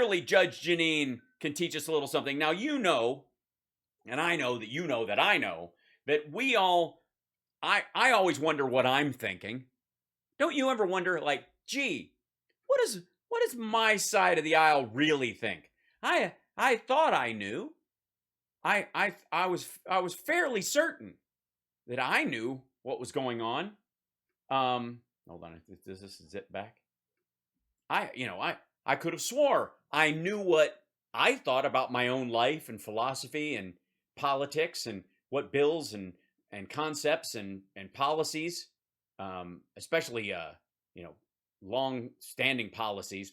clearly Judge Jeanine can teach us a little something. Now, you know, and I know that you know that I know, that we all, I always wonder what I'm thinking. Don't you ever wonder, like, gee, what does my side of the aisle really think? I thought I knew. I was fairly certain that I knew what was going on. Hold on, does this zip back? I could have swore I knew what I thought about my own life and philosophy and politics and what bills and concepts and policies, especially long-standing policies,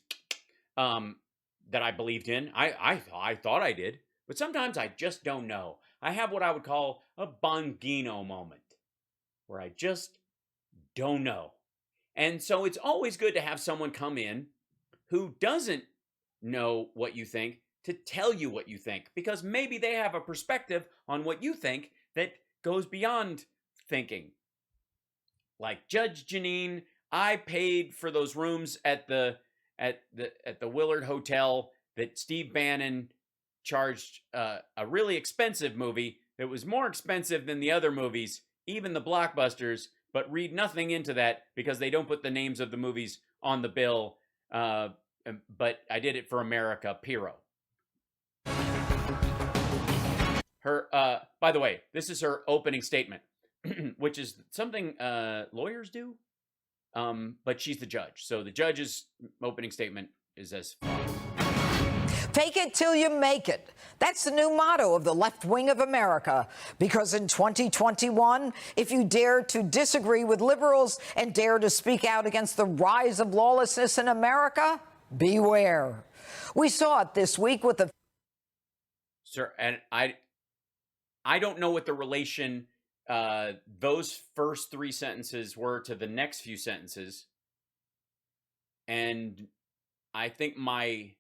that I believed in. I thought I did, but sometimes I just don't know. I have what I would call a Bongino moment, where I just don't know. And so it's always good to have someone come in who doesn't know what you think to tell you what you think, because maybe they have a perspective on what you think that goes beyond thinking. Like Judge Jeanine, I paid for those rooms at the Willard Hotel that Steve Bannon charged a really expensive movie that was more expensive than the other movies, even the blockbusters, but read nothing into that because they don't put the names of the movies on the bill. But I did it for America, Pirro. Her, by the way, this is her opening statement, which is something lawyers do. But she's the judge. So the judge's opening statement is as follows. Fake it till you make it. That's the new motto of the left wing of America. Because in 2021, if you dare to disagree with liberals and dare to speak out against the rise of lawlessness in America, beware. We saw it this week with the... Sir, and I don't know what the relation those first three sentences were to the next few sentences. And I think my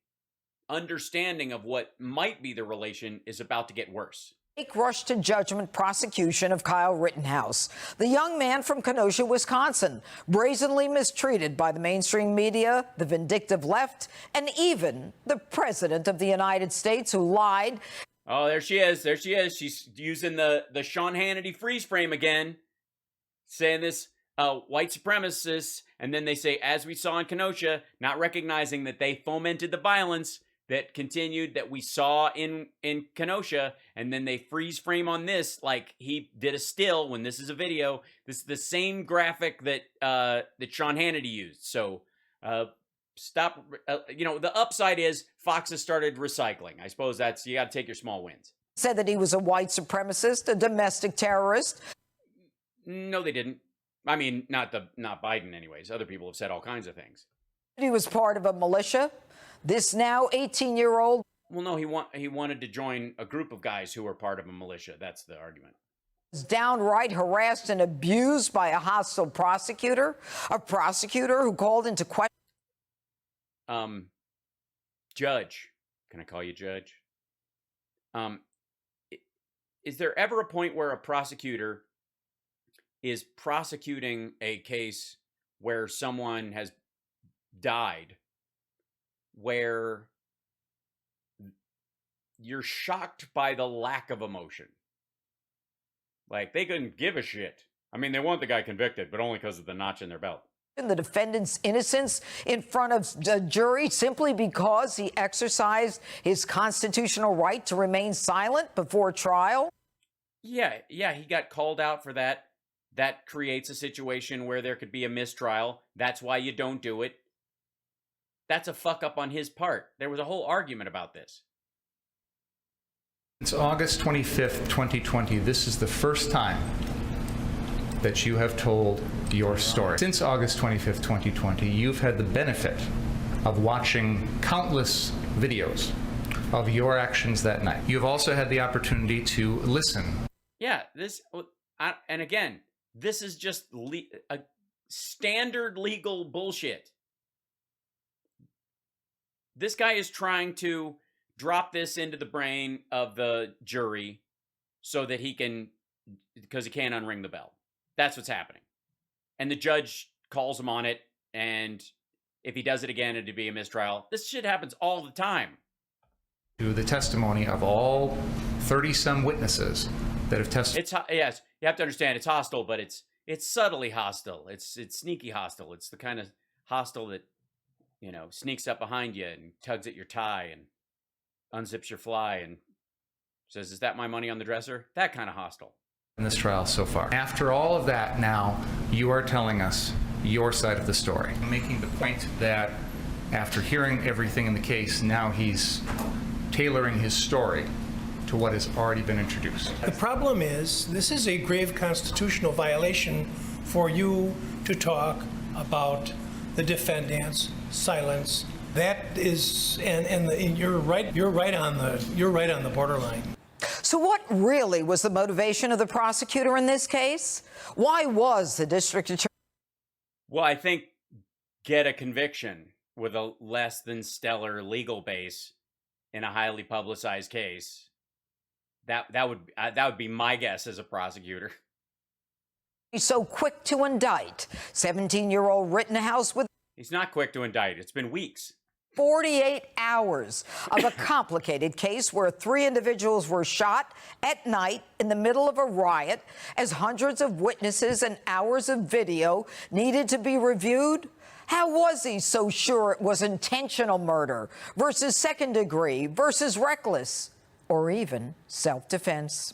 understanding of what might be the relation is about to get worse. Rush to judgment prosecution of Kyle Rittenhouse, the young man from Kenosha, Wisconsin, brazenly mistreated by the mainstream media, the vindictive left, and even the president of the United States, who lied. Oh, there she is. There she is. She's using the Sean Hannity freeze frame again, saying this white supremacists, and then they say, as we saw in Kenosha, not recognizing that they fomented the violence that continued, that we saw in Kenosha, and then they freeze frame on this like he did a still when this is a video. This is the same graphic that that Sean Hannity used. So stop. The upside is Fox has started recycling. I suppose that's, you got to take your small wins. Said that he was a white supremacist, a domestic terrorist. No, they didn't. I mean, not Biden anyways. Other people have said all kinds of things. He was part of a militia. This now 18-year-old. Well, no, he wanted to join a group of guys who were part of a militia. That's the argument. Was downright harassed and abused by a hostile prosecutor, a prosecutor who called into question. Judge, can I call you Judge? Is there ever a point where a prosecutor is prosecuting a case where someone has died, where you're shocked by the lack of emotion? Like, they couldn't give a shit. I mean, they want the guy convicted, but only because of the notch in their belt. The defendant's innocence in front of the jury simply because he exercised his constitutional right to remain silent before trial? Yeah, he got called out for that. That creates a situation where there could be a mistrial. That's why you don't do it. That's a fuck up on his part. There was a whole argument about this. It's August 25th, 2020. This is the first time that you have told your story. Since August 25th, 2020, you've had the benefit of watching countless videos of your actions that night. You've also had the opportunity to listen. Yeah, and again, this is just a standard legal bullshit. This guy is trying to drop this into the brain of the jury so that because he can't unring the bell. That's what's happening. And the judge calls him on it, and if he does it again, it'd be a mistrial. This shit happens all the time. To the testimony of all 30-some witnesses that have testified. Yes, you have to understand it's hostile, but it's subtly hostile. It's sneaky hostile. It's the kind of hostile that, you know, sneaks up behind you and tugs at your tie and unzips your fly and says, "Is that my money on the dresser?" That kind of hostile. In this trial so far. After all of that, now you are telling us your side of the story. Making the point that after hearing everything in the case, now he's tailoring his story to what has already been introduced. The problem is, this is a grave constitutional violation for you to talk about the defendant's silence. That is, and you're right on the borderline. So what really was the motivation of the prosecutor in this case? Why was the district attorney? Well, I think get a conviction with a less than stellar legal base in a highly publicized case. That would be my guess as a prosecutor. So quick to indict 17-year-old Rittenhouse with He's not quick to indict. It's been weeks. 48 hours of a complicated case where 3 individuals were shot at night in the middle of a riot as hundreds of witnesses and hours of video needed to be reviewed. How was he so sure it was intentional murder versus second degree versus reckless or even self-defense?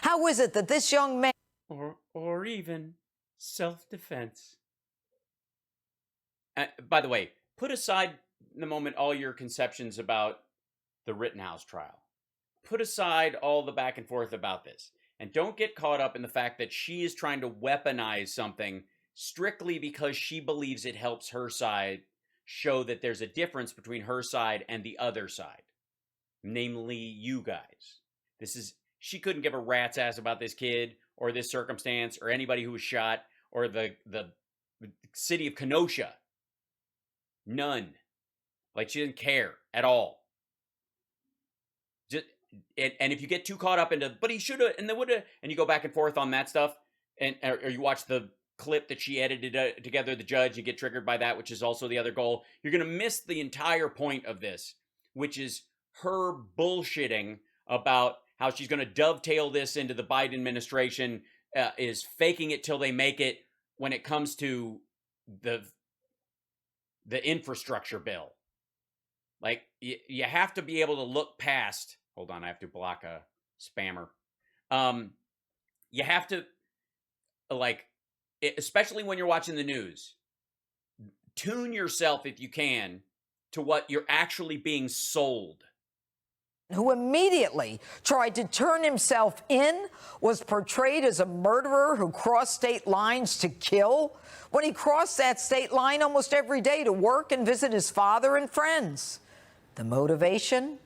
How is it that this young man or even self-defense? By the way, put aside in the moment all your conceptions about the Rittenhouse trial. Put aside all the back and forth about this. And don't get caught up in the fact that she is trying to weaponize something strictly because she believes it helps her side show that there's a difference between her side and the other side. Namely, you guys. She couldn't give a rat's ass about this kid or this circumstance or anybody who was shot or the city of Kenosha. None. Like, she didn't care at all. Just, and if you get too caught up into, but he should have, and they would have, and you go back and forth on that stuff, or you watch the clip that she edited together, the judge, you get triggered by that, which is also the other goal. You're going to miss the entire point of this, which is her bullshitting about how she's going to dovetail this into the Biden administration, is faking it till they make it when it comes to the infrastructure bill. Like, you have to be able to look past. Hold on, I have to block a spammer. You have to, like, especially when you're watching the news, tune yourself, if you can, to what you're actually being sold. Who immediately tried to turn himself in, was portrayed as a murderer who crossed state lines to kill, when he crossed that state line almost every day to work and visit his father and friends. The motivation?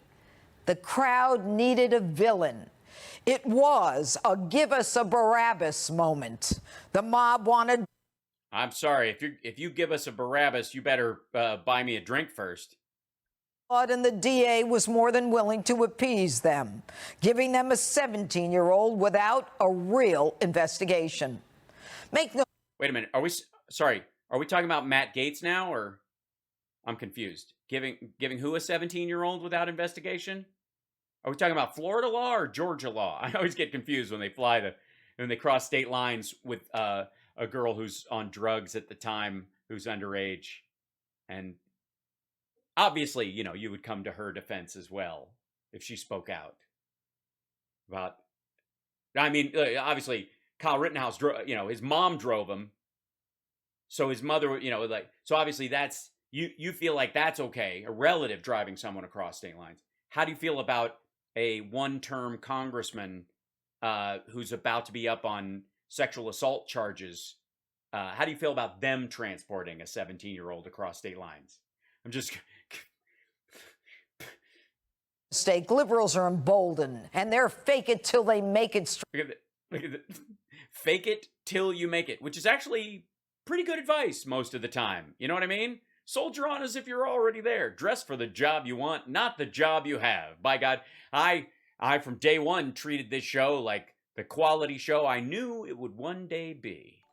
The crowd needed a villain. It was a give us a Barabbas moment. The mob wanted... I'm sorry, if you give us a Barabbas, you better buy me a drink first. And the DA was more than willing to appease them, giving them a 17-year-old without a real investigation. Wait a minute. Are we talking about Matt Gaetz now, or I'm confused? Giving who a 17-year-old without investigation? Are we talking about Florida law or Georgia law? I always get confused when they cross state lines with a girl who's on drugs at the time, who's underage, and obviously, you know, you would come to her defense as well if she spoke out about. I mean, obviously, Kyle Rittenhouse, his mom drove him, so his mother, so obviously that's you feel like that's okay, a relative driving someone across state lines. How do you feel about a one-term congressman who's about to be up on sexual assault charges? How do you feel about them transporting a 17-year-old across state lines? I'm just. Liberals are emboldened, and they're fake it till they make it. Look at fake it till you make it, which is actually pretty good advice most of the time. You know what I mean? Soldier on as if you're already there. Dress for the job you want, not the job you have. By God, I from day one treated this show like the quality show I knew it would one day be.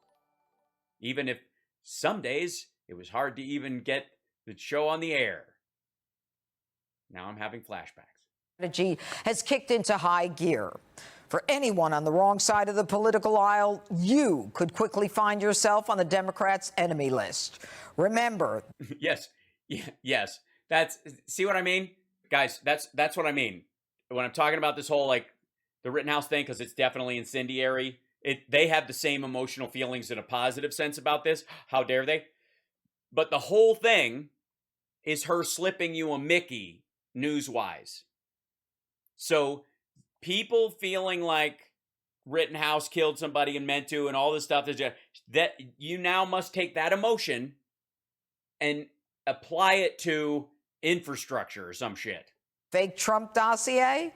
Even if some days it was hard to even get the show on the air. Now I'm having flashbacks. Strategy has kicked into high gear. For anyone on the wrong side of the political aisle, you could quickly find yourself on the Democrats' enemy list. Remember. Yes. Yes. See what I mean? Guys, that's what I mean. When I'm talking about this whole, like, the Rittenhouse thing, because it's definitely incendiary, they have the same emotional feelings in a positive sense about this. How dare they? But the whole thing is her slipping you a Mickey, news-wise. So people feeling like Rittenhouse killed somebody and meant to and all this stuff, that you now must take that emotion and apply it to infrastructure or some shit. Fake Trump dossier?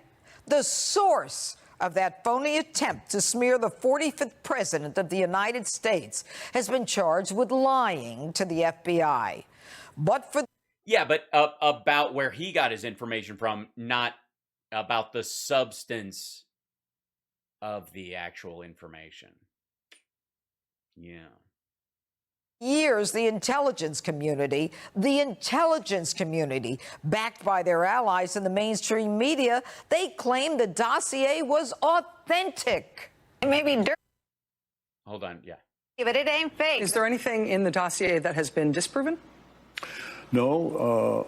The source of that phony attempt to smear the 45th president of the United States has been charged with lying to the FBI. But for... Yeah, but about where he got his information from, not about the substance of the actual information. Yeah. Years, the intelligence community, backed by their allies in the mainstream media, they claimed the dossier was authentic. Maybe dirt. Hold on, yeah. But it ain't fake. Is there anything in the dossier that has been disproven? No,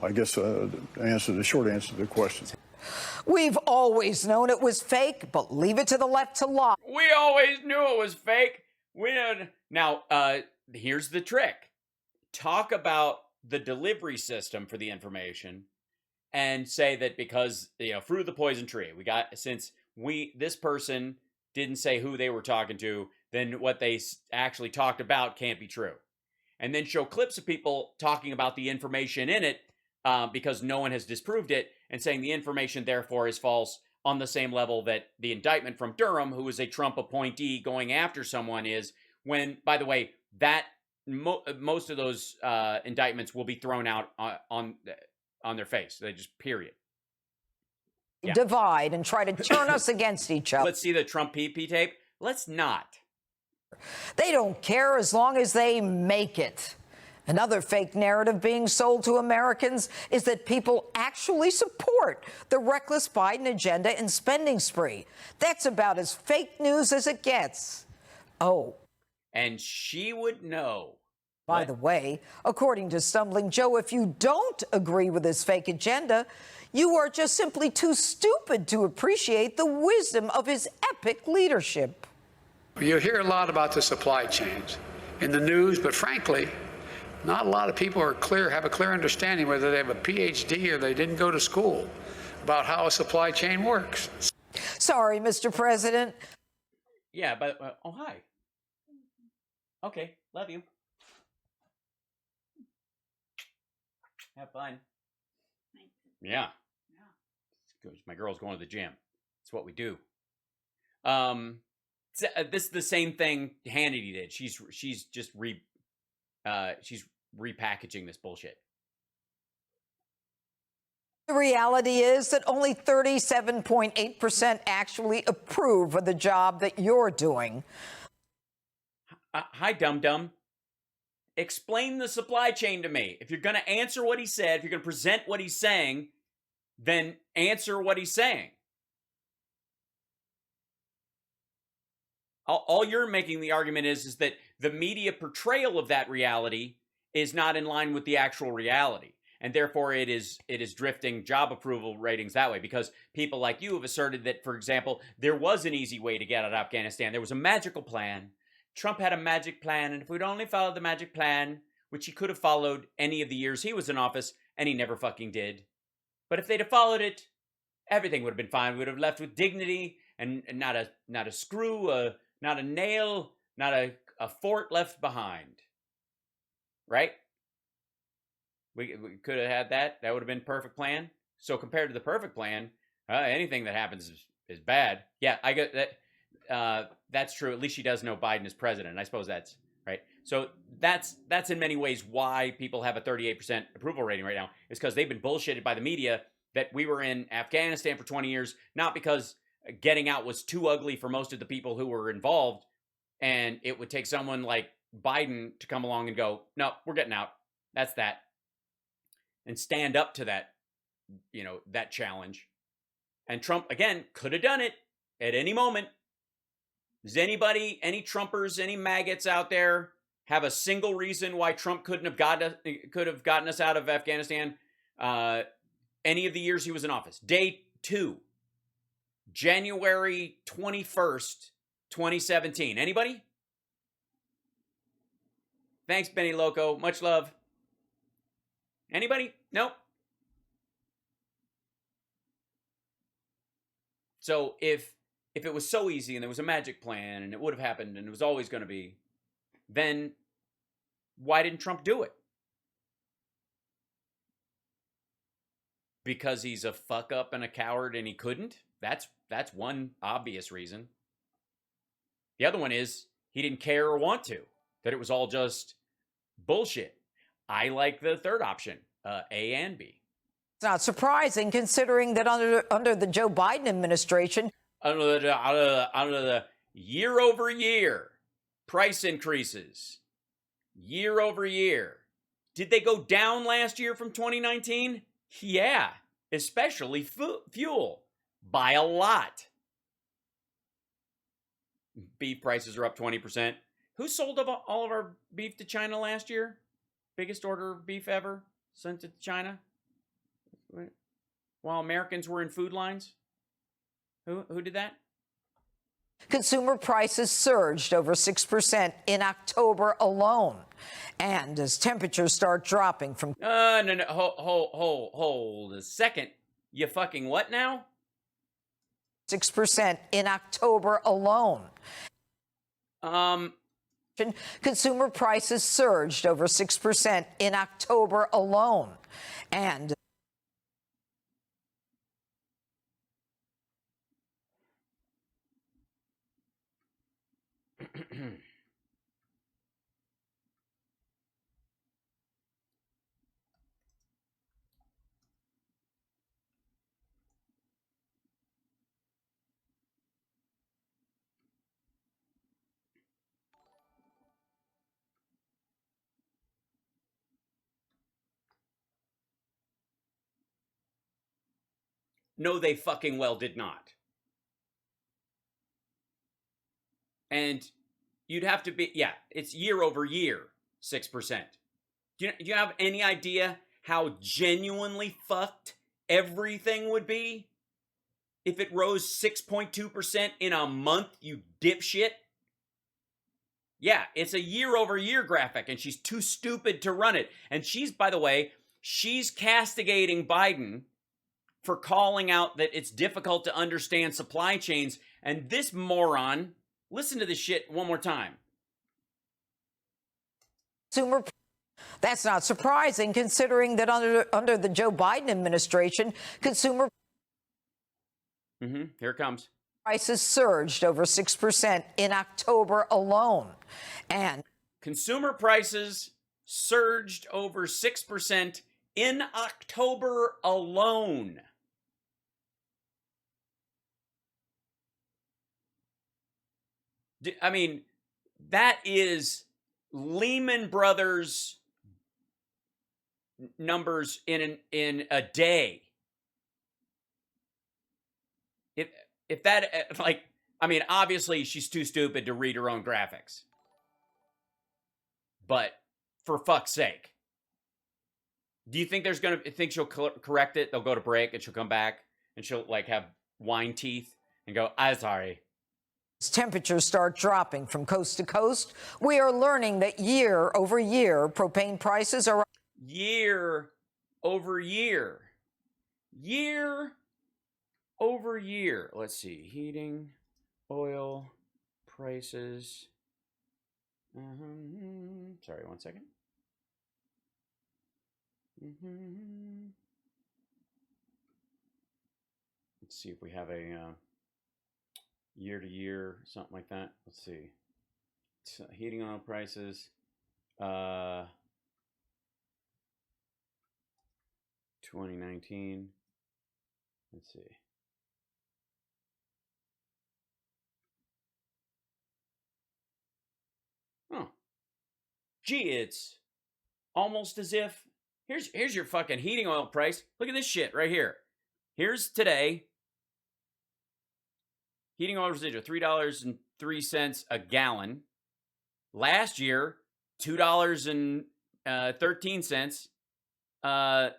I guess the short answer to the question. We've always known it was fake, but leave it to the left to lie. We always knew it was fake. Now, here's the trick. Talk about the delivery system for the information and say that because, fruit of the poison tree, this person didn't say who they were talking to, then what they actually talked about can't be true. And then show clips of people talking about the information in it because no one has disproved it, and saying the information therefore is false on the same level that the indictment from Durham, who is a Trump appointee going after someone, is, when, by the way, that most of those indictments will be thrown out on their face. They just, period. Yeah. Divide and try to turn us against each other. Let's see the Trump PP tape. Let's not. They don't care as long as they make it. Another fake narrative being sold to Americans is that people actually support the reckless Biden agenda and spending spree. That's about as fake news as it gets. Oh. And she would know. By the way, according to Stumbling Joe, if you don't agree with this fake agenda, you are just simply too stupid to appreciate the wisdom of his epic leadership. You hear a lot about the supply chains in the news, but frankly, not a lot of people have a clear understanding, whether they have a PhD or they didn't go to school, about how a supply chain works. Sorry, Mr. President. Yeah, but, oh, hi. Okay, love you. Have fun. Yeah. My girl's going to the gym. It's what we do. This is the same thing Hannity did. She's just repackaging this bullshit. The reality is that only 37.8% actually approve of the job that you're doing. Hi, dum-dum. Explain the supply chain to me. If you're going to answer what he said, if you're going to present what he's saying, then answer what he's saying. All you're making the argument is that the media portrayal of that reality is not in line with the actual reality. And therefore, it is drifting job approval ratings that way, because people like you have asserted that, for example, there was an easy way to get out of Afghanistan. There was a magical plan. Trump had a magic plan, and if we'd only followed the magic plan, which he could have followed any of the years he was in office, and he never fucking did. But if they'd have followed it, everything would have been fine. We would have left with dignity and not a screw, not a nail, not a fort left behind. Right? We could have had that. That would have been perfect plan. So compared to the perfect plan, anything that happens is bad. Yeah, I get that. That's true. At least she does know Biden is president. I suppose that's right. So that's in many ways why people have a 38% approval rating right now, is because they've been bullshitted by the media that we were in Afghanistan for 20 years, not because getting out was too ugly for most of the people who were involved, and it would take someone like Biden to come along and go, no, we're getting out. That's that. and stand up to that, that challenge. And Trump, again, could have done it at any moment. Does anybody, any Trumpers, any maggots out there have a single reason why Trump could have gotten us out of Afghanistan any of the years he was in office? Day 2, January 21st, 2017. Anybody? Thanks, Benny Loco. Much love. Anybody? Nope. So if it was so easy and there was a magic plan and it would have happened and it was always going to be, then why didn't Trump do it? Because he's a fuck up and a coward and he couldn't? That's one obvious reason. The other one is he didn't care or want to. That it was all just bullshit. I like the third option, A and B. It's not surprising considering that under the Joe Biden administration, under the year over year price increases, year over year. Did they go down last year from 2019? Yeah, especially fuel by a lot. Beef prices are up 20%. Who sold all of our beef to China last year? Biggest order of beef ever sent it to China? While Americans were in food lines? Who did that? consumer prices surged over 6% in October alone. And as temperatures start dropping from... No. Hold a second. You fucking what now? 6% in October alone. Consumer prices surged over 6% in October alone. And no, they fucking well did not. And you'd have to be, yeah, it's year over year, 6%. Do you have any idea how genuinely fucked everything would be if it rose 6.2% in a month, you dipshit? Yeah, it's a year over year graphic, and she's too stupid to run it. And she's, by the way, she's castigating Biden for calling out that it's difficult to understand supply chains. And this moron, listen to this shit one more time. That's not surprising, considering that under the Joe Biden administration, consumer Here it comes. prices surged over 6% in October alone. And consumer prices surged over 6% in October alone. I mean, that is Lehman Brothers numbers in a day. If that, like, I mean, obviously she's too stupid to read her own graphics. But for fuck's sake. Do you think she'll correct it? They'll go to break and she'll come back and she'll like have wine teeth and go, I'm sorry. as temperatures start dropping from coast to coast, we are learning that year over year, propane prices are... Year over year. Year over year. Let's see. Heating, oil, prices. Sorry, 1 second. Let's see if we have a year to year, something like that. Let's see. So heating oil prices. 2019. Let's see. Oh. Gee, it's almost as if, Here's your fucking heating oil price. Look at this shit right here. Here's today. Heating oil residual, $3.03 a gallon. Last year, $2.13.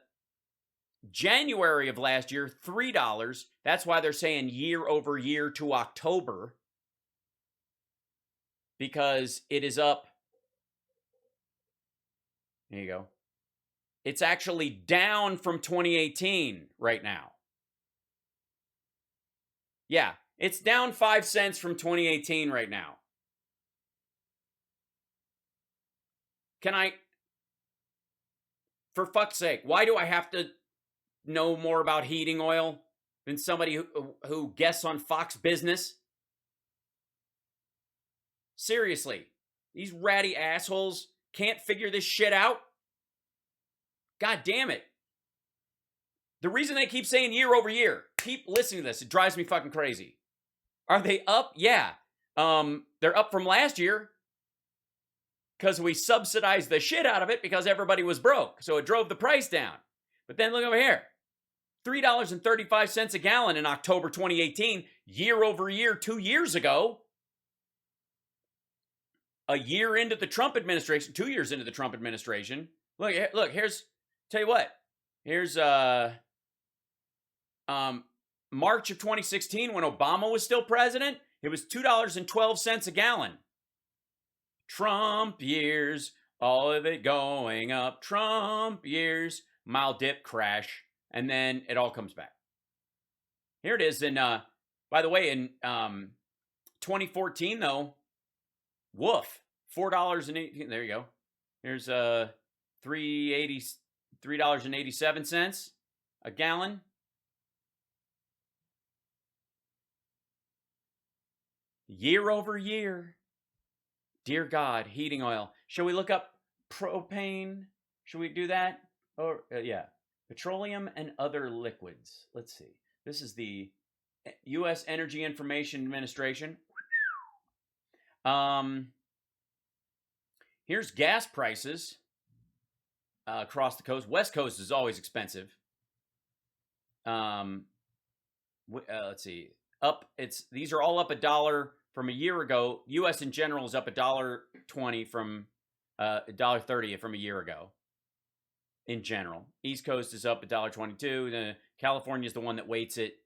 January of last year, $3. That's why they're saying year over year to October. Because it is up. There you go. It's actually down from 2018 right now. Yeah, it's down 5 cents from 2018 right now. Can I, for fuck's sake, why do I have to know more about heating oil than somebody who guests on Fox Business? Seriously, these ratty assholes can't figure this shit out? God damn it. The reason they keep saying year over year, keep listening to this, it drives me fucking crazy. Are they up? Yeah. They're up from last year because we subsidized the shit out of it because everybody was broke. So it drove the price down. But then look over here. $3.35 a gallon in October 2018, year over year 2 years ago. A year into the Trump administration, 2 years into the Trump administration. Look, here's, tell you what, here's March of 2016 when Obama was still president, it was $2.12 a gallon. Trump years, all of it going up. Trump years, mild dip, crash, and then it all comes back. Here it is in, by the way, in 2014 though, woof, $4.18. There you go. Here's $3.87 a gallon. Year over year. Dear God, heating oil. Shall we look up propane? Should we do that? Or yeah, petroleum and other liquids. Let's see. This is the U.S. Energy Information Administration. Here's gas prices across the coast. West Coast is always expensive. Let's see. These are all up $1 from a year ago. U.S. in general is up $1.20 from $1.30 from a year ago. In general, East Coast is up $1.22. California is the one that weights it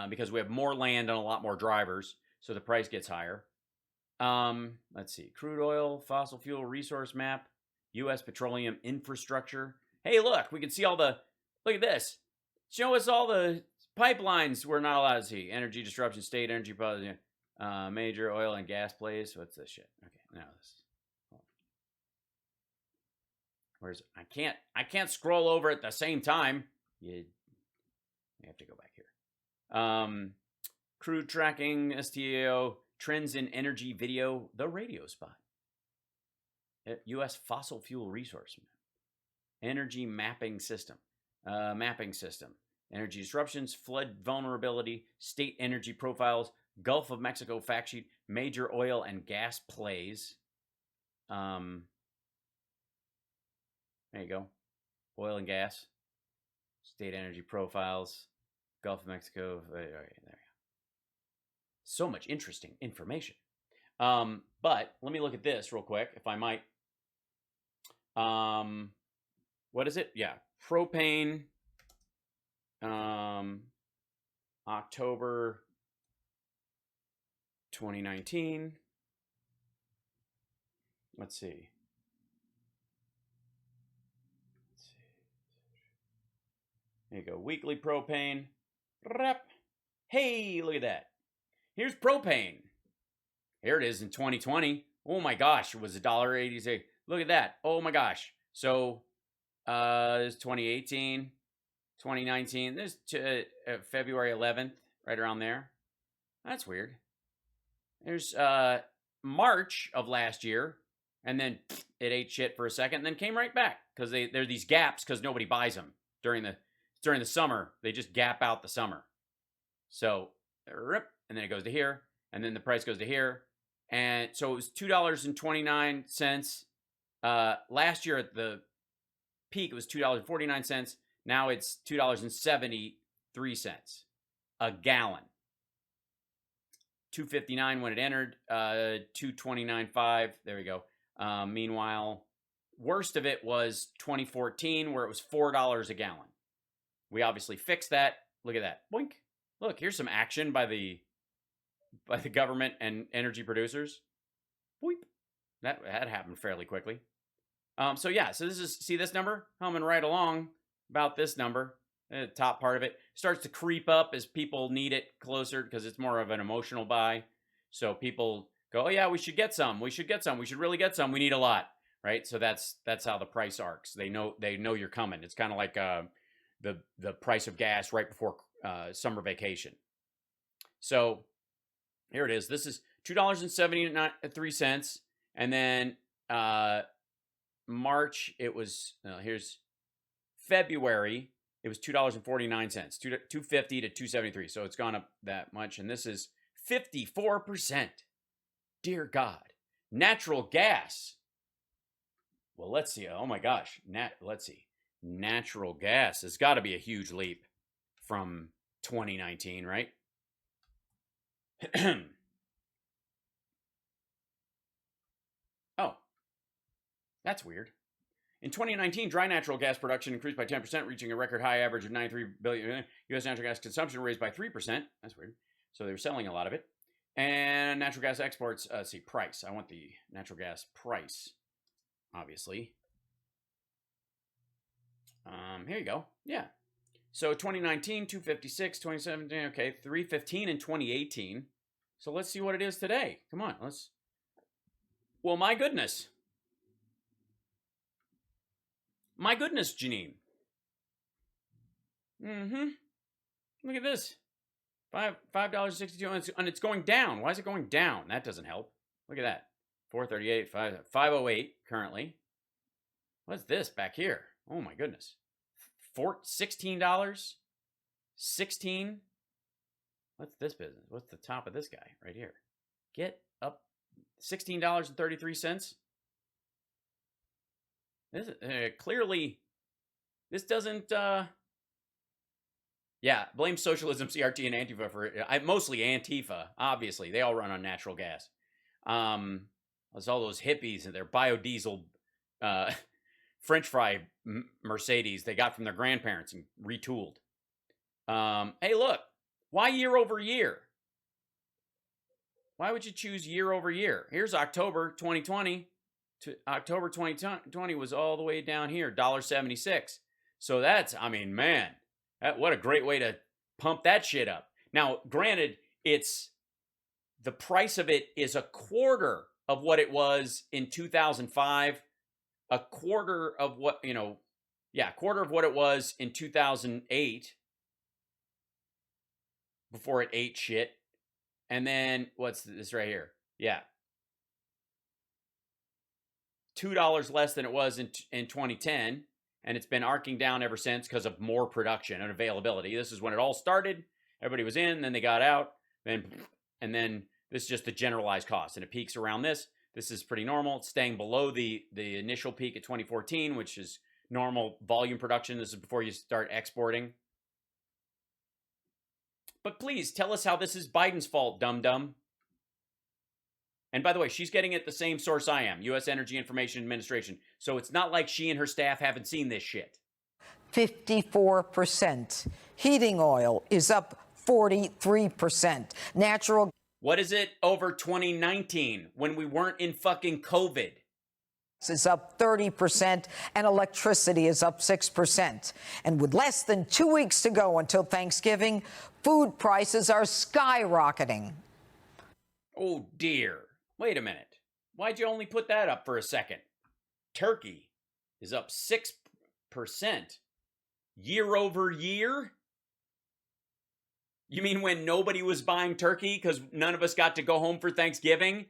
because we have more land and a lot more drivers, so the price gets higher. Let's see. Crude oil, fossil fuel resource map, U.S. petroleum infrastructure. Hey, look, we can see all the. Look at this. Show us all the pipelines we're not allowed to see. Energy disruption, state energy policy, major oil and gas plays. What's this shit? Okay, now this. Where's I can't scroll over at the same time. You have to go back here. Crude tracking, STAO, trends in energy video, the radio spot. U.S. fossil fuel resource map. Energy mapping system. Energy disruptions, flood vulnerability, state energy profiles, Gulf of Mexico fact sheet, major oil and gas plays. There you go. Oil and gas, state energy profiles, Gulf of Mexico. There you go. So much interesting information. But let me look at this real quick, if I might. What is it? Yeah, propane. October 2019. Let's see. There you go. Weekly propane. Hey, look at that. Here's propane. Here it is in 2020. Oh my gosh, it was $1.80. Look at that. Oh my gosh. So, this is 2018, 2019. This is February 11th, right around there. That's weird. There's March of last year, and then it ate shit for a second, and then came right back because there are these gaps because nobody buys them during the summer. They just gap out the summer. So, rip, and then it goes to here, and then the price goes to here, and so it was $2.29 last year at the peak, it was $2.49. Now it's $2.73 a gallon. $2.59 when it entered, $2.29.5. There we go. Meanwhile, worst of it was 2014, where it was $4 a gallon. We obviously fixed that. Look at that. Boink. Look, here's some action by the government and energy producers. Boink. That happened fairly quickly. So yeah, so see this number? Humming right along about this number. The top part of it starts to creep up as people need it closer because it's more of an emotional buy. So people go, oh yeah, we should get some. We should get some. We should really get some. We need a lot, right? So that's how the price arcs. They know you're coming. It's kind of like the price of gas right before summer vacation. So here it is. This is $2.73, and then March it was. Here's February. It was $2.49, $2.50 to $2.73. So it's gone up that much, and this is 54%. Dear God, natural gas. Well, let's see. Oh my gosh, let's see. Natural gas has got to be a huge leap from 2019, right? Oh, that's weird. In 2019, dry natural gas production increased by 10%, reaching a record high average of 93 billion. U.S. natural gas consumption raised by 3%. That's weird. So they were selling a lot of it. And natural gas exports, see, price. I want the natural gas price, obviously. Here you go. Yeah. So 2019, 256, 2017, okay, 315 in 2018. So let's see what it is today. Come on, well, my goodness. My goodness, Jeanine. Look at this. $5.62, and it's going down. Why is it going down? That doesn't help. Look at that. 438, 508 currently. What's this back here? Oh my goodness. $16? 16? What's this business? What's the top of this guy right here? Get up. $16.33. This clearly, this doesn't. Yeah, blame socialism, CRT, and Antifa for mostly Antifa. Obviously, they all run on natural gas. There's all those hippies and their biodiesel, French fry Mercedes they got from their grandparents and retooled. Hey, look, why year over year? Why would you choose year over year? Here's October 2020. To October 2020 was all the way down here, $1.76. So that's, I mean, man, what a great way to pump that shit up. Now, granted, the price of it is a quarter of what it was in 2005, a quarter of what, quarter of what it was in 2008 before it ate shit. And then what's this right here? Yeah. $2 less than it was in 2010, and it's been arcing down ever since because of more production and availability. This is when it all started. Everybody was in, then they got out, and then this is just the generalized cost, and it peaks around this. This is pretty normal. It's staying below the initial peak at 2014, which is normal volume production. This is before you start exporting. But please tell us how this is Biden's fault, dum-dum. And by the way, she's getting it the same source I am, U.S. Energy Information Administration. So it's not like she and her staff haven't seen this shit. 54%. Heating oil is up 43%. Natural. What is it over 2019 when we weren't in fucking COVID? Is up 30%, and electricity is up 6%. And with less than 2 weeks to go until Thanksgiving, food prices are skyrocketing. Oh, dear. Wait a minute. Why'd you only put that up for a second? Turkey is up 6% year over year? You mean when nobody was buying turkey because none of us got to go home for Thanksgiving?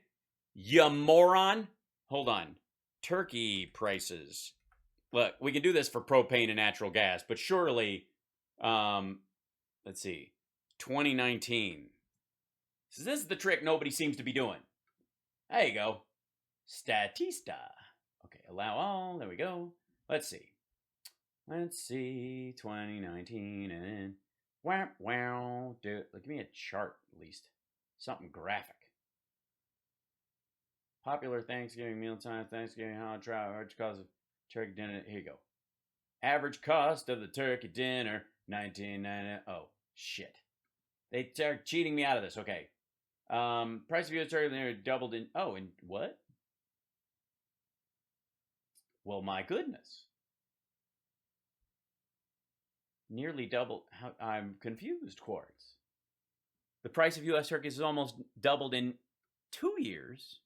You moron. Hold on. Turkey prices. Look, we can do this for propane and natural gas, but surely, let's see, 2019. So this is the trick nobody seems to be doing. There you go. Statista. Okay, allow all. There we go. Let's see. Let's see, 2019 and wow. Dude, give me a chart at least. Something graphic. Popular Thanksgiving mealtime, Thanksgiving hot trout, average cost of turkey dinner. Here you go. Average cost of the turkey dinner, $19.90. Oh, shit. They are cheating me out of this. Okay. Price of U.S. turkey dinner doubled in. Oh, and what? Well, my goodness. Nearly doubled. I'm confused, Quartz. The price of U.S. turkeys has almost doubled in 2 years.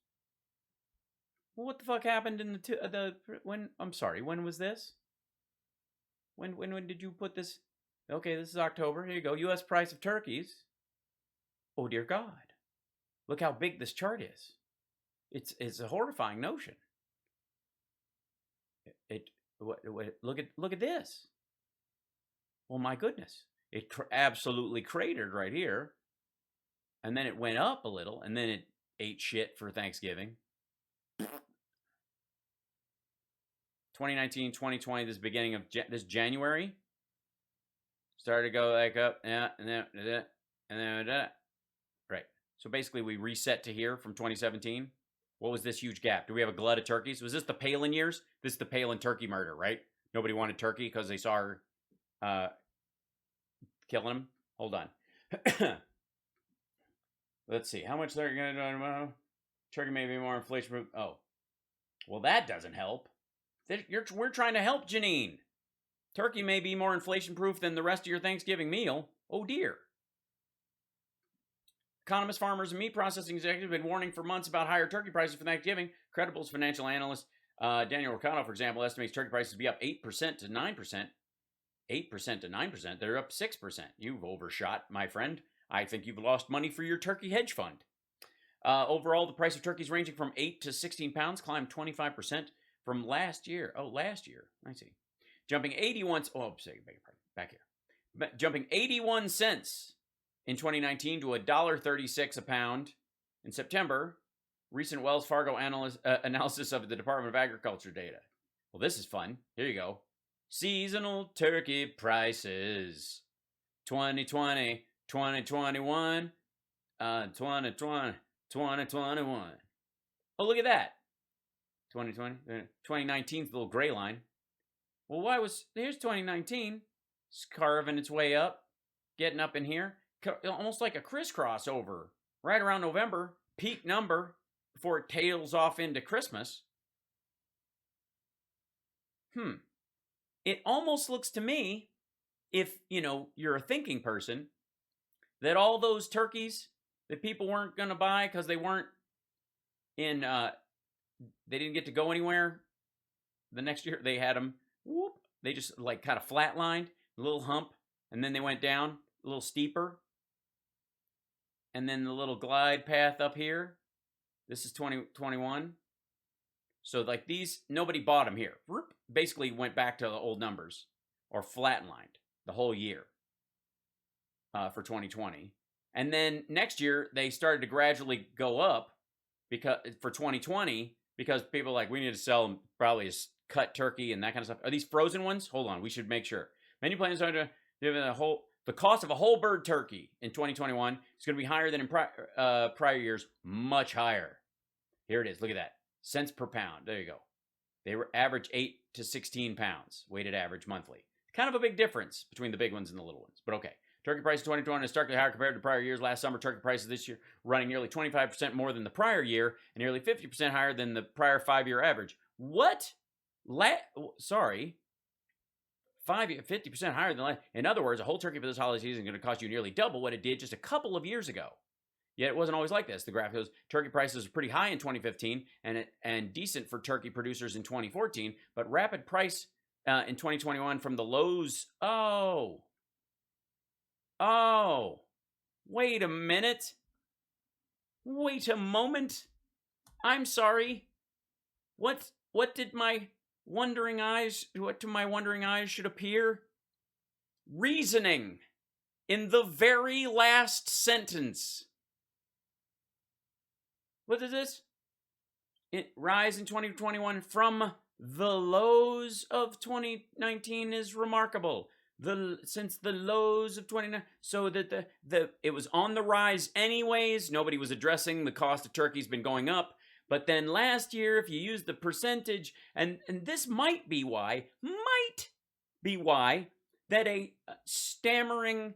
Well, what the fuck happened in when? I'm sorry. When was this? When did you put this? Okay, this is October. Here you go. U.S. price of turkeys. Oh dear God! Look how big this chart is. It's a horrifying notion. Look at this. Well, my goodness! It absolutely cratered right here, and then it went up a little, and then it ate shit for Thanksgiving. 2019, 2020, this beginning of this January, started to go like up, yeah, and then, right. So basically, we reset to here from 2017. What was this huge gap? Do we have a glut of turkeys? Was this the Palin years? This is the Palin turkey murder, right? Nobody wanted turkey because they saw her killing him. Hold on. Let's see. How much they're going to do tomorrow? Turkey may be more inflation-proof. Oh. Well, that doesn't help. We're trying to help Jeanine. Turkey may be more inflation-proof than the rest of your Thanksgiving meal. Oh, dear. Economists, farmers, and meat processing executives have been warning for months about higher turkey prices for Thanksgiving. Credible's financial analyst Daniel Ricciardo, for example, estimates turkey prices to be up 8% to 9%. 8% to 9%. They're up 6%. You've overshot, my friend. I think you've lost money for your turkey hedge fund. Overall, the price of turkeys ranging from 8 to 16 pounds climbed 25% from last year. Oh, last year. I see. Jumping 81. Oh, back here. Jumping 81 cents in 2019 to $1.36 a pound in September. Recent Wells Fargo analysis of the Department of Agriculture data. Well, this is fun. Here you go. Seasonal turkey prices. 2020, 2021, 2020, 2021. Oh, look at that. 2020, 2019's the little gray line. Well, here's 2019. It's carving its way up, getting up in here, almost like a crisscross over right around November, peak number before it tails off into Christmas. It almost looks to me, if, you're a thinking person, that all those turkeys that people weren't going to buy because they weren't they didn't get to go anywhere the next year, they had them, they just kind of flatlined, a little hump, and then they went down a little steeper, and then the little glide path up here. This is 2021. So these, nobody bought them here. Basically went back to the old numbers or flatlined the whole year for 2020. And then next year, they started to gradually go up for 2020 because people we need to sell them probably as cut turkey and that kind of stuff. Are these frozen ones? Hold on, we should make sure. Many plans are to give the cost of a whole bird turkey in 2021 is going to be higher than in prior years, much higher. Here it is. Look at that. Cents per pound. There you go. They were average 8 to 16 pounds, weighted average monthly. Kind of a big difference between the big ones and the little ones, but okay. Turkey price in 2021 is starkly higher compared to prior years. Last summer, turkey prices this year running nearly 25% more than the prior year and nearly 50% higher than the prior 5-year average. What? 50% higher than last. In other words, a whole turkey for this holiday season is going to cost you nearly double what it did just a couple of years ago. Yet it wasn't always like this. The graph shows turkey prices were pretty high in 2015 and decent for turkey producers in 2014, but rapid price in 2021 from the lows. Oh, wait a minute. Wait a moment. I'm sorry. What to my wondering eyes should appear? Reasoning in the very last sentence. What is this? It rise in 2021 from the lows of 2019 is remarkable. Since the lows of 2019, so that it was on the rise anyways. Nobody was addressing the cost of turkey's been going up. But then last year, if you use the percentage, and this might be why, that a stammering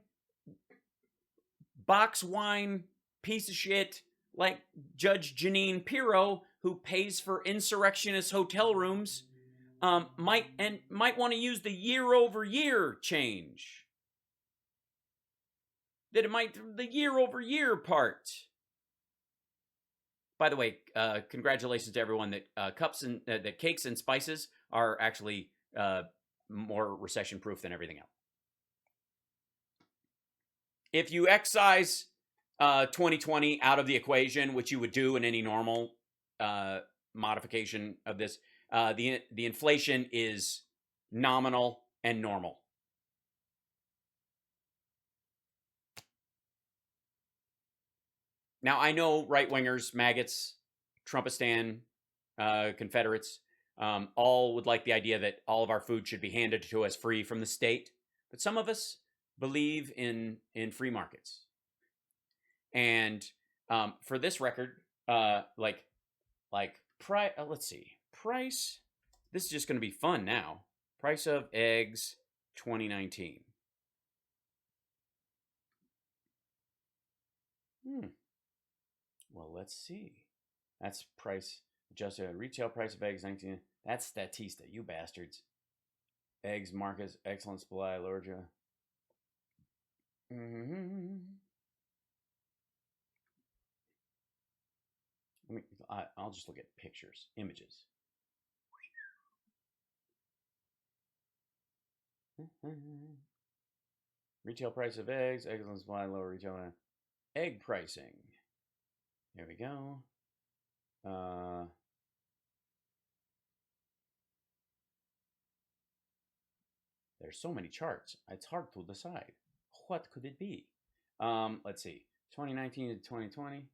box wine piece of shit like Judge Jeanine Pirro, who pays for insurrectionist hotel rooms, might want to use the year-over-year change. That it might the year-over-year part. By the way, congratulations to everyone that that cakes and spices are actually more recession-proof than everything else. If you excise 2020 out of the equation, which you would do in any normal modification of this, the inflation is nominal and normal. Now, I know right-wingers, maggots, Trumpistan, Confederates, all would like the idea that all of our food should be handed to us free from the state. But some of us believe in free markets. And for this record, let's see, price. This is just going to be fun now. Price of eggs 2019. Well, let's see. That's price adjusted retail price of eggs 19. That's Statista, you bastards. Eggs markets excellent supply, Georgia. I'll just look at pictures, images. Retail price of eggs, excellent supply, lower retail. Egg pricing. There we go. There's so many charts. It's hard to decide. What could it be? Let's see. 2019 to 2020.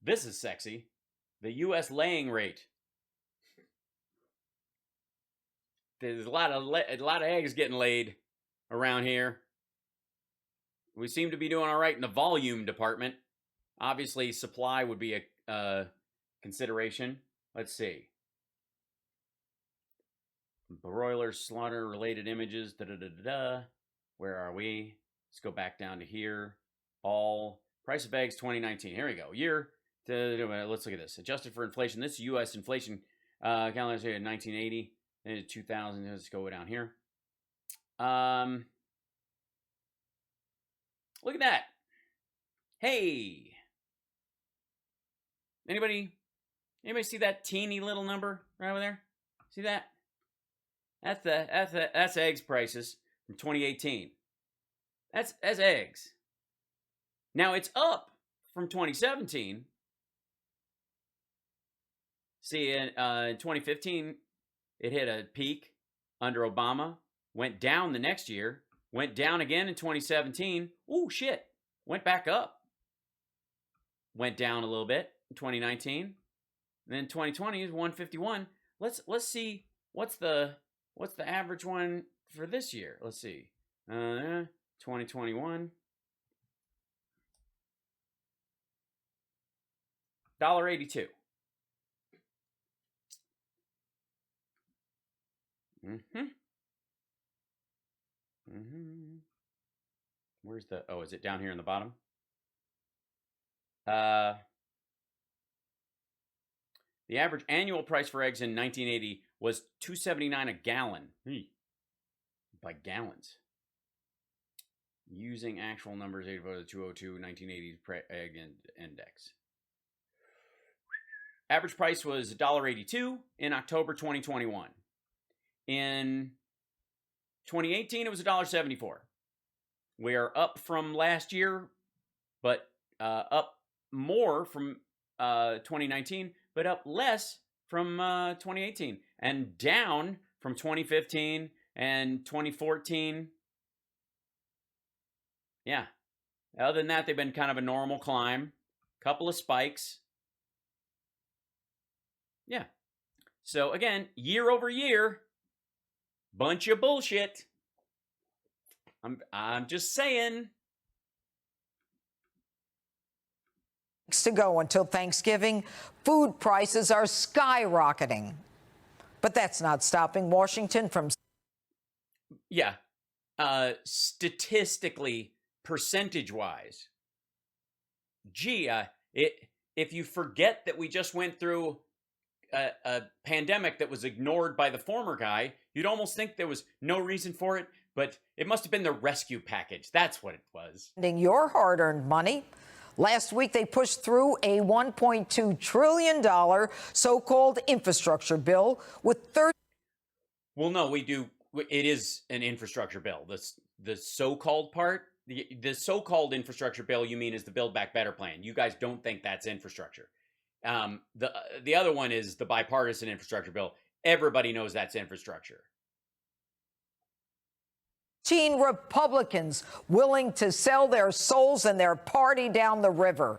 This is sexy. The U.S. laying rate. There's a lot of eggs getting laid around here. We seem to be doing all right in the volume department. Obviously, supply would be a consideration. Let's see. Broiler slaughter related images. Where are we? Let's go back down to here. All price of eggs 2019. Here we go. Year. Let's look at this. Adjusted for inflation. This is U.S. inflation calendar here in 1980. Then 2000. Let's go down here. Look at that. Hey. Anybody see that teeny little number right over there? See that? That's eggs prices from 2018. That's eggs. Now it's up from 2017. See, in 2015, it hit a peak under Obama, went down the next year, went down again in 2017. Ooh, shit. Went back up. Went down a little bit in 2019. And then 2020 is 151. Let's see what's the average one for this year. Let's see. 2021. $1.82. Where's the, is it down here in the bottom? The average annual price for eggs in 1980 was $2.79 a gallon. By gallons. Using actual numbers, 202, 1980's egg index. Average price was $1.82 in October 2021. In 2018, it was $1.74. We are up from last year, but up more from 2019, but up less from 2018, and down from 2015 and 2014. Yeah, Other than that, they've been kind of a normal climb. Couple of spikes. Yeah. So again, year over year, bunch of bullshit. I'm just saying. To go until Thanksgiving, food prices are skyrocketing. But that's not stopping Washington from... Yeah. Statistically, percentage-wise, gee, if you forget that we just went through a pandemic that was ignored by the former guy, you'd almost think there was no reason for it, but it must have been the rescue package. That's what it was. Your hard-earned money. Last week, they pushed through a $1.2 trillion so-called infrastructure bill with 30... Well, no, we do. It is an infrastructure bill. The so-called part, the so-called infrastructure bill, you mean, is the Build Back Better plan. You guys don't think that's infrastructure. The other one is the bipartisan infrastructure bill. Everybody knows that's infrastructure. Republicans willing to sell their souls and their party down the river.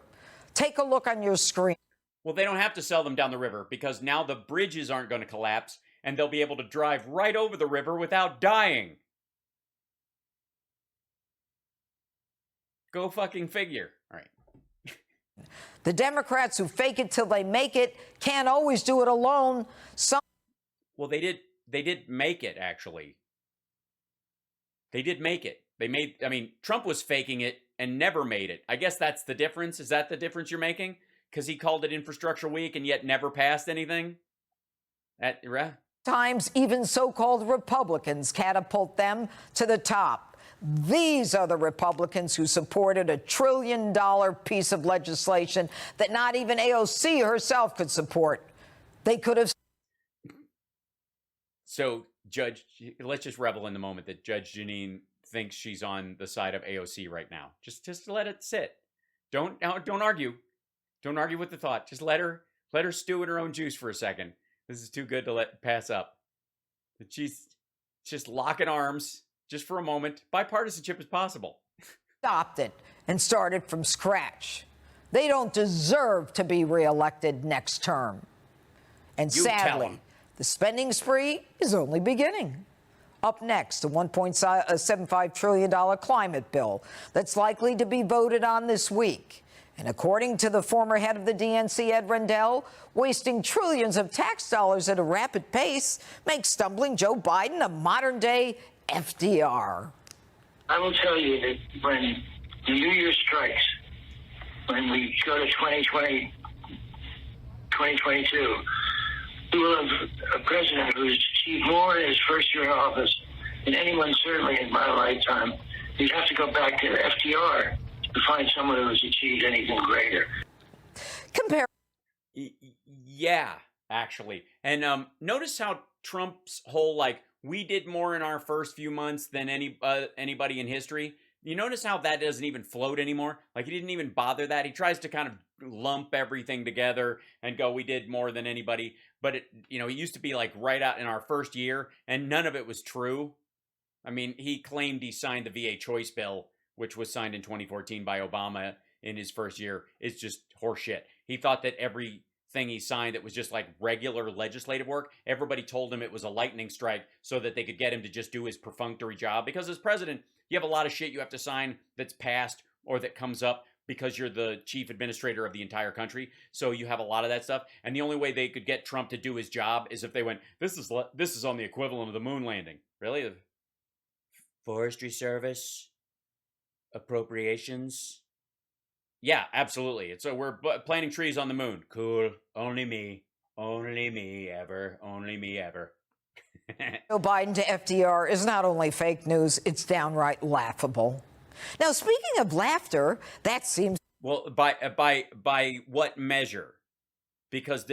Take a look on your screen. Well, they don't have to sell them down the river because now the bridges aren't going to collapse and they'll be able to drive right over the river without dying. Go fucking figure. All right. The Democrats who fake it till they make it can't always do it alone. Well, they did make it, actually. They did make it. I mean, Trump was faking it and never made it. I guess that's the difference. Is that the difference you're making? Because he called it Infrastructure Week and yet never passed anything? Times even so-called Republicans catapult them to the top. These are the Republicans who supported a $1 trillion piece of legislation that not even AOC herself could support. They could have... So, let's just revel in the moment that Judge Jeanine thinks she's on the side of AOC right now. Just let it sit. Don't argue. Don't argue with the thought. Just let her stew in her own juice for a second. This is too good to let pass up. But she's just locking arms just for a moment. Bipartisanship is possible. Stopped it and started from scratch. They don't deserve to be reelected next term. And sadly, the spending spree is only beginning. Up next, a $1.75 trillion climate bill that's likely to be voted on this week. And according to the former head of the DNC, Ed Rendell, wasting trillions of tax dollars at a rapid pace makes stumbling Joe Biden a modern-day FDR. I will tell you that when the New Year strikes, when we go to 2020, 2022, we will have a president who has achieved more in his first year in office than anyone, certainly in my lifetime. You'd have to go back to FDR to find someone who has achieved anything greater. Yeah, actually. And notice how Trump's whole, like, we did more in our first few months than anybody in history. You notice how that doesn't even float anymore? Like, he didn't even bother that. He tries to kind of lump everything together and go, we did more than anybody. But, it used to be like right out in our first year, and none of it was true. I mean, he claimed he signed the VA choice bill, which was signed in 2014 by Obama in his first year. It's just horseshit. He thought that everything he signed that was just like regular legislative work, everybody told him it was a lightning strike so that they could get him to just do his perfunctory job. Because as president, you have a lot of shit you have to sign that's passed or that comes up because you're the chief administrator of the entire country. So you have a lot of that stuff. And the only way they could get Trump to do his job is if they went, this is on the equivalent of the moon landing. Really? Forestry Service? Appropriations? Yeah, absolutely. So we're planting trees on the moon. Cool. Only me ever. Only me ever. Joe Biden to FDR is not only fake news, it's downright laughable. Now, speaking of laughter, that seems... Well, by what measure? Because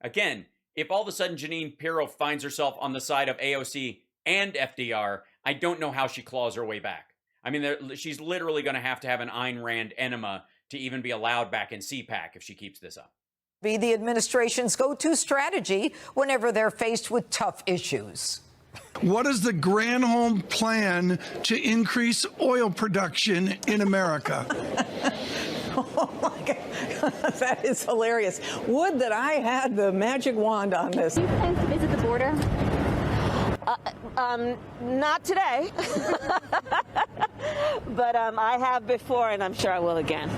again, if all of a sudden Jeanine Pirro finds herself on the side of AOC and FDR, I don't know how she claws her way back. I mean, she's literally going to have an Ayn Rand enema to even be allowed back in CPAC if she keeps this up. Be the administration's go-to strategy whenever they're faced with tough issues. What is the Granholm plan to increase oil production in America? Oh my God, that is hilarious. Would that I had the magic wand on this. Do you plan to visit the border? Not today, but I have before, and I'm sure I will again.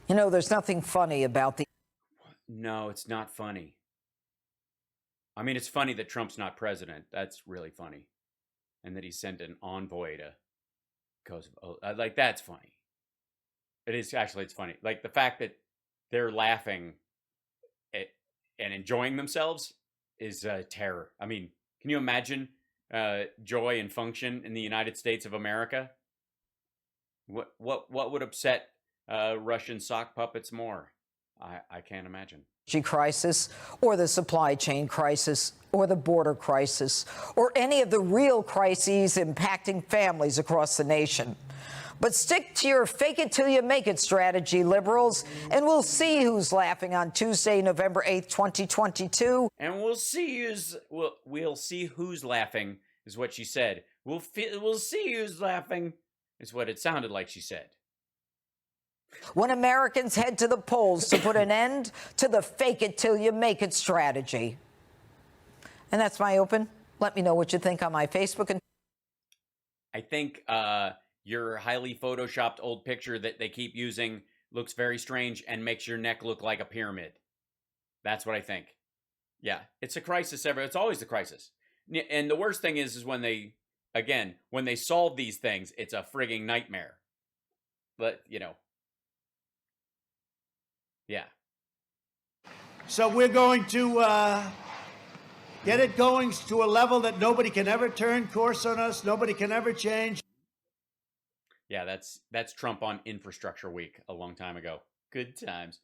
You know, there's nothing funny about the... No, it's not funny. I mean, it's funny that Trump's not president. That's really funny. And that he sent an envoy to Kosovo. Like, that's funny. It is, actually, it's funny. Like, the fact that they're laughing and enjoying themselves is terror. I mean, can you imagine joy and function in the United States of America? What would upset Russian sock puppets more? I can't imagine. Crisis, or the supply chain crisis, or the border crisis, or any of the real crises impacting families across the nation. But stick to your fake it till you make it strategy, liberals, and we'll see who's laughing on Tuesday, November 8th, 2022. And we'll see who's laughing, is what she said. We'll see who's laughing, is what it sounded like she said. When Americans head to the polls to put an end to the fake it till you make it strategy. And that's my open. Let me know what you think on my Facebook. And I think your highly photoshopped old picture that they keep using looks very strange and makes your neck look like a pyramid. That's what I think. Yeah, it's a crisis. It's always a crisis. And the worst thing is when they solve these things, it's a frigging nightmare. But, you know. Yeah. So we're going to get it going to a level that nobody can ever turn course on us. Nobody can ever change. Yeah, that's Trump on Infrastructure Week a long time ago. Good times.